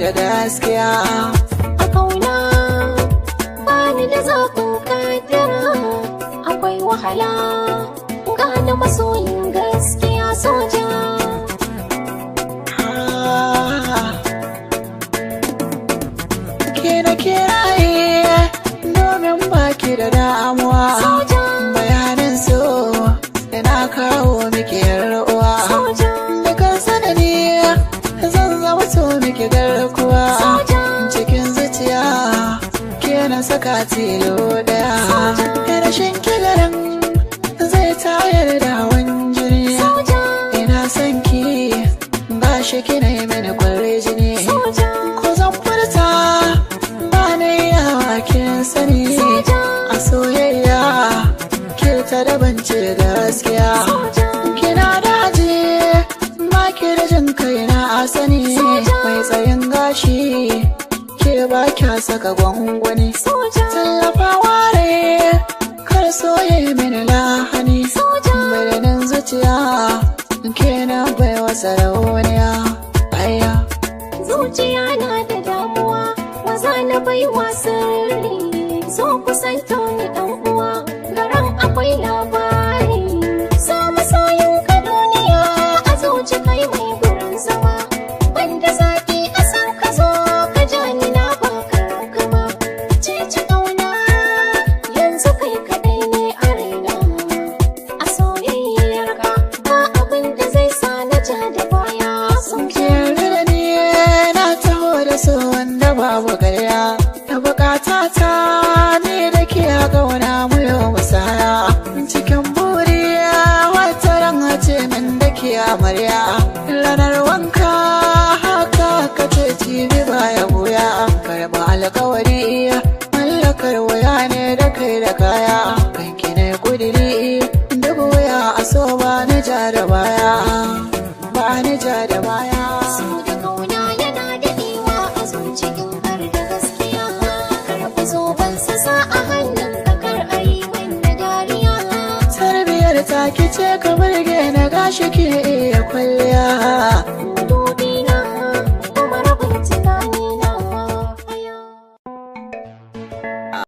da gaskiya. A kauna bani da zaɓin kaddara, akwai wahala gane masoyin gaskiya soja. Ke na kiraye domin baki da damuwa, bayanin so yana kawo miki yar'uwa. Dukan sanani zan zama so miki garkuwa, cikin zuciya ke na saka tilo daya. Rashin kilaran zai tayar da hawan jini, ina son ki gashi kina yi mini kwarai jini. Ko zan furta ba na yawa kin sani, a soyayya ke ta dabance gaskiya. Kina daji ba ki da jin kaina a sani, mai tsayin gashi ke ba kya saka gwangwani. Tallafa ware kar soye mini lahani, birnin zuciya ke na baiwa sarauniya. Aya zuciya na da damuwa, maza na baiwa sirri, so kusanto ni dan uwa, garan akwai labari. So masoyin ka duniya, a zuci kai mai gurin zama, wanda zaki a san ka zo ka jani na baka kama. Cece kauna yanzu kai kadai ne a raina, a soyayyar ka ba abin da zai sa na ja da baya. Sun yarda da ni na taho da so wanda babu karya, da bukata ta ni da ke a kauna mu yau musaya. Cikin buri wata ran ce min da ke amarya, ranar wanka haka ka ce cibi baya buya. Karba alkawari mallakar waya ne da kai da kaya, kanki ne kudiri duk waya a so ba ni ja da baya, ba ni ja da baya. so da kauna yana daɗewa a zuciyin har da gaskiya, karɓi zoben sa a hannun ka kar a yi wanda dariya. Tarbiyar ta kice ka burge na gashi ke